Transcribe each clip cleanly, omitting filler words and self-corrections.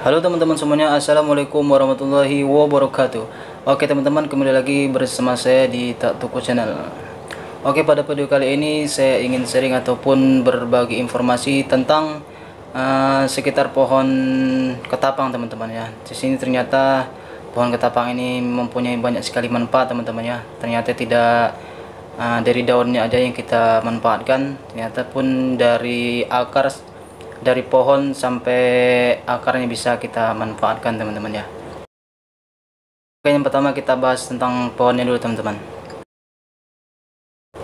Halo teman-teman semuanya, assalamualaikum warahmatullahi wabarakatuh. Oke teman-teman, kembali lagi bersama saya di Tak Toko Channel. Oke, pada video kali ini saya ingin sharing ataupun berbagi informasi tentang sekitar pohon ketapang teman-teman ya. Di sini ternyata pohon ketapang ini mempunyai banyak sekali manfaat teman-teman ya. Ternyata tidak dari daunnya aja yang kita manfaatkan, ternyata pun dari akar, dari pohon sampai akarnya bisa kita manfaatkan teman-teman ya. Oke, yang pertama kita bahas tentang pohonnya dulu teman-teman.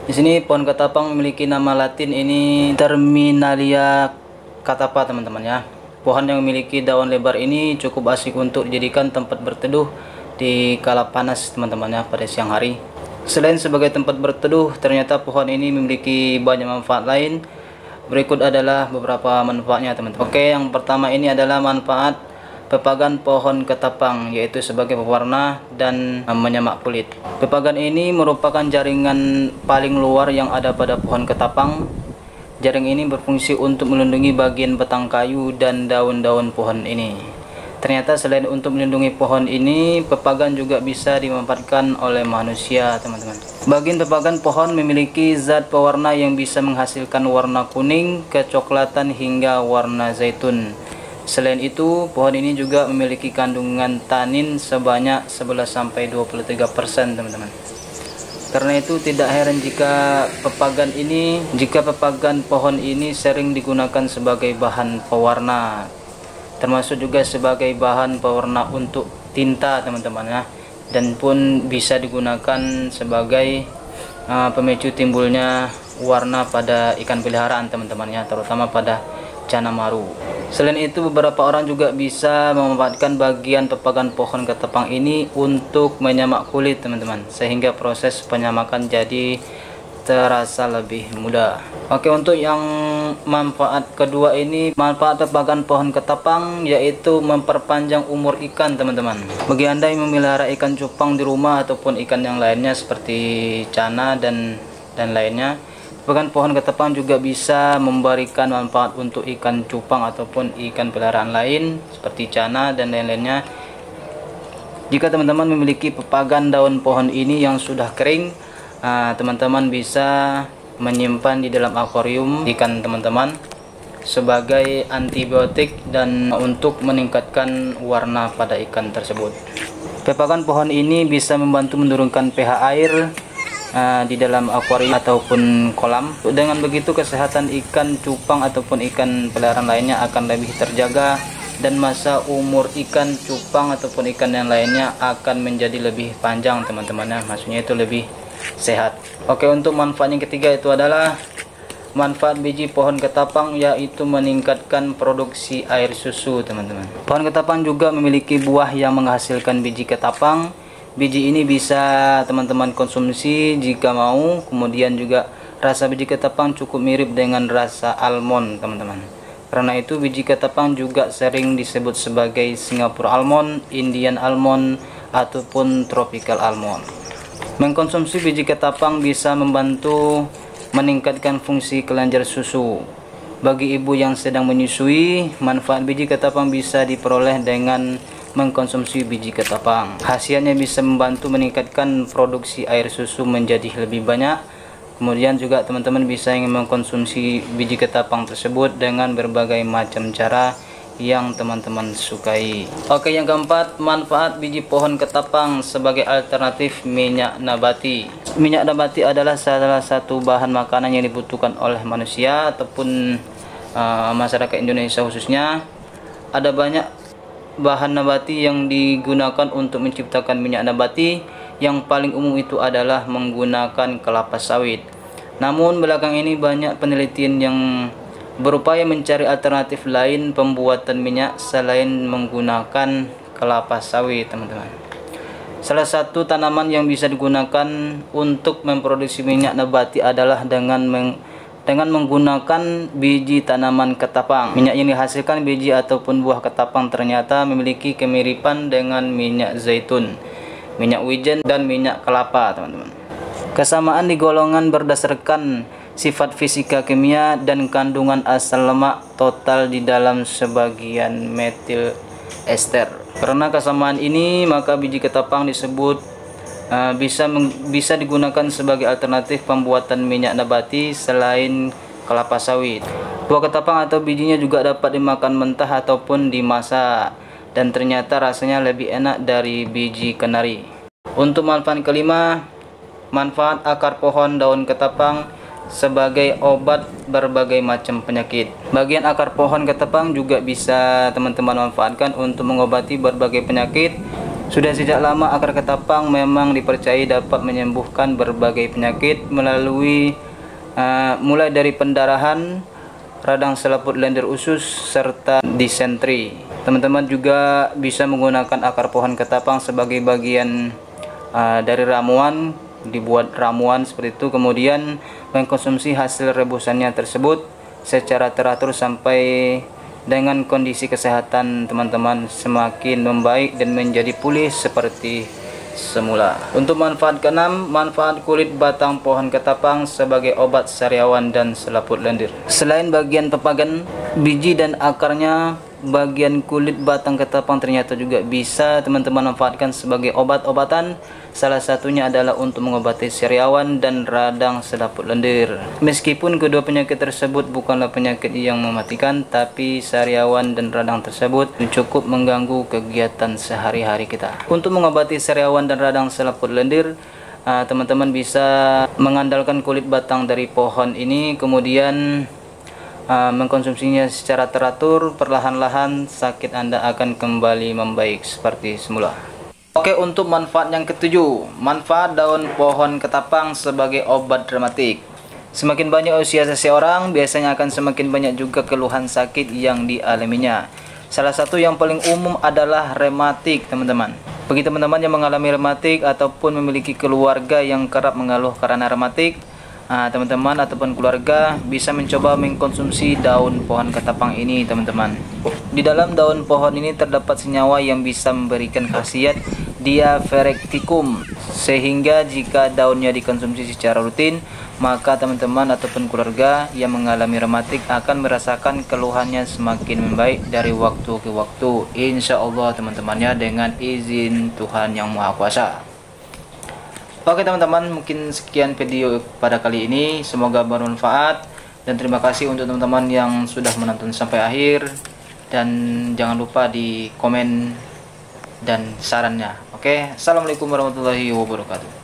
Di sini pohon ketapang memiliki nama latin ini Terminalia catapa teman-teman ya. Pohon yang memiliki daun lebar ini cukup asik untuk dijadikan tempat berteduh di kala panas teman-teman ya, pada siang hari. Selain sebagai tempat berteduh, ternyata pohon ini memiliki banyak manfaat lain. Berikut adalah beberapa manfaatnya teman-teman. Oke, yang pertama ini adalah manfaat pepagan pohon ketapang, yaitu sebagai pewarna dan menyamak kulit. Pepagan ini merupakan jaringan paling luar yang ada pada pohon ketapang. Jaring ini berfungsi untuk melindungi bagian batang kayu dan daun-daun pohon ini. Ternyata selain untuk melindungi pohon ini, pepagan juga bisa dimanfaatkan oleh manusia teman-teman. Bagian pepagan pohon memiliki zat pewarna yang bisa menghasilkan warna kuning, kecoklatan hingga warna zaitun. Selain itu, pohon ini juga memiliki kandungan tanin sebanyak 11-23% teman-teman. Karena itu tidak heran jika pepagan pohon ini sering digunakan sebagai bahan pewarna, termasuk juga sebagai bahan pewarna untuk tinta teman-teman ya, dan pun bisa digunakan sebagai pemicu timbulnya warna pada ikan peliharaan teman-teman ya, terutama pada cana maru. Selain itu, beberapa orang juga bisa memanfaatkan bagian pepagan pohon ketapang ini untuk menyamak kulit teman-teman, sehingga proses penyamakan jadi terasa lebih mudah. Oke, untuk yang manfaat kedua ini, manfaat pepagan pohon ketapang yaitu memperpanjang umur ikan teman-teman. Bagi Anda yang memelihara ikan cupang di rumah ataupun ikan yang lainnya seperti cana dan lainnya, pepagan pohon ketapang juga bisa memberikan manfaat untuk ikan cupang ataupun ikan peliharaan lain seperti cana dan lain-lainnya. Jika teman-teman memiliki pepagan daun pohon ini yang sudah kering, teman-teman bisa menyimpan di dalam akuarium ikan teman-teman sebagai antibiotik dan untuk meningkatkan warna pada ikan tersebut. Pepagan pohon ini bisa membantu menurunkan pH air di dalam akuarium ataupun kolam. Dengan begitu, kesehatan ikan cupang ataupun ikan peliharaan lainnya akan lebih terjaga, dan masa umur ikan cupang ataupun ikan yang lainnya akan menjadi lebih panjang teman-teman ya. Maksudnya itu lebih sehat. Oke, untuk manfaat yang ketiga itu adalah manfaat biji pohon ketapang, yaitu meningkatkan produksi air susu teman-teman. Pohon ketapang juga memiliki buah yang menghasilkan biji ketapang. Biji ini bisa teman-teman konsumsi jika mau. Kemudian juga rasa biji ketapang cukup mirip dengan rasa almond teman-teman. Karena itu biji ketapang juga sering disebut sebagai Singapore almond, Indian almond, ataupun tropical almond. Mengkonsumsi biji ketapang bisa membantu meningkatkan fungsi kelenjar susu. Bagi ibu yang sedang menyusui, manfaat biji ketapang bisa diperoleh dengan mengkonsumsi biji ketapang. Khasiatnya bisa membantu meningkatkan produksi air susu menjadi lebih banyak. Kemudian juga teman-teman bisa ingin mengkonsumsi biji ketapang tersebut dengan berbagai macam cara yang teman-teman sukai. Oke, yang keempat, manfaat biji pohon ketapang sebagai alternatif minyak nabati. Minyak nabati adalah salah satu bahan makanan yang dibutuhkan oleh manusia ataupun masyarakat Indonesia khususnya. Ada banyak bahan nabati yang digunakan untuk menciptakan minyak nabati. Yang paling umum itu adalah menggunakan kelapa sawit. Namun belakang ini banyak penelitian yang berupaya mencari alternatif lain pembuatan minyak selain menggunakan kelapa sawit teman-teman. Salah satu tanaman yang bisa digunakan untuk memproduksi minyak nabati adalah dengan menggunakan biji tanaman ketapang. Minyak yang dihasilkan biji ataupun buah ketapang ternyata memiliki kemiripan dengan minyak zaitun, minyak wijen, dan minyak kelapa teman-teman. Kesamaan di golongan berdasarkan sifat fisika kimia dan kandungan asam lemak total di dalam sebagian metil ester. Karena kesamaan ini maka biji ketapang disebut bisa digunakan sebagai alternatif pembuatan minyak nabati selain kelapa sawit. Buah ketapang atau bijinya juga dapat dimakan mentah ataupun dimasak, dan ternyata rasanya lebih enak dari biji kenari. Untuk manfaat kelima, manfaat akar pohon daun ketapang sebagai obat berbagai macam penyakit. Bagian akar pohon ketapang juga bisa teman-teman manfaatkan untuk mengobati berbagai penyakit. Sudah sejak lama akar ketapang memang dipercayai dapat menyembuhkan berbagai penyakit melalui mulai dari pendarahan, radang selaput lendir usus, serta disentri. Teman-teman juga bisa menggunakan akar pohon ketapang sebagai bagian dari ramuan, dibuat ramuan seperti itu, kemudian mengkonsumsi hasil rebusannya tersebut secara teratur sampai dengan kondisi kesehatan teman-teman semakin membaik dan menjadi pulih seperti semula. Untuk manfaat keenam, manfaat kulit batang pohon ketapang sebagai obat sariawan dan selaput lendir. Selain bagian pepagan, biji dan akarnya, bagian kulit batang ketapang ternyata juga bisa teman-teman manfaatkan sebagai obat-obatan. Salah satunya adalah untuk mengobati sariawan dan radang selaput lendir. Meskipun kedua penyakit tersebut bukanlah penyakit yang mematikan, tapi sariawan dan radang tersebut cukup mengganggu kegiatan sehari-hari kita. Untuk mengobati sariawan dan radang selaput lendir, teman-teman bisa mengandalkan kulit batang dari pohon ini, kemudian mengkonsumsinya secara teratur. Perlahan-lahan sakit Anda akan kembali membaik seperti semula. Oke, untuk manfaat yang ketujuh, manfaat daun pohon ketapang sebagai obat rematik. Semakin banyak usia seseorang, biasanya akan semakin banyak juga keluhan sakit yang dialaminya. Salah satu yang paling umum adalah rematik, teman-teman. Bagi teman-teman yang mengalami rematik ataupun memiliki keluarga yang kerap mengeluh karena rematik, teman-teman ataupun keluarga bisa mencoba mengkonsumsi daun pohon ketapang ini, teman-teman. Di dalam daun pohon ini terdapat senyawa yang bisa memberikan khasiat diaphoreticum, sehingga jika daunnya dikonsumsi secara rutin, maka teman-teman ataupun keluarga yang mengalami rematik akan merasakan keluhannya semakin membaik dari waktu ke waktu, insya Allah teman-temannya, dengan izin Tuhan Yang Maha Kuasa. Oke teman-teman, mungkin sekian video pada kali ini, semoga bermanfaat, dan terima kasih untuk teman-teman yang sudah menonton sampai akhir, dan jangan lupa di komen dan sarannya. Oke, assalamualaikum warahmatullahi wabarakatuh.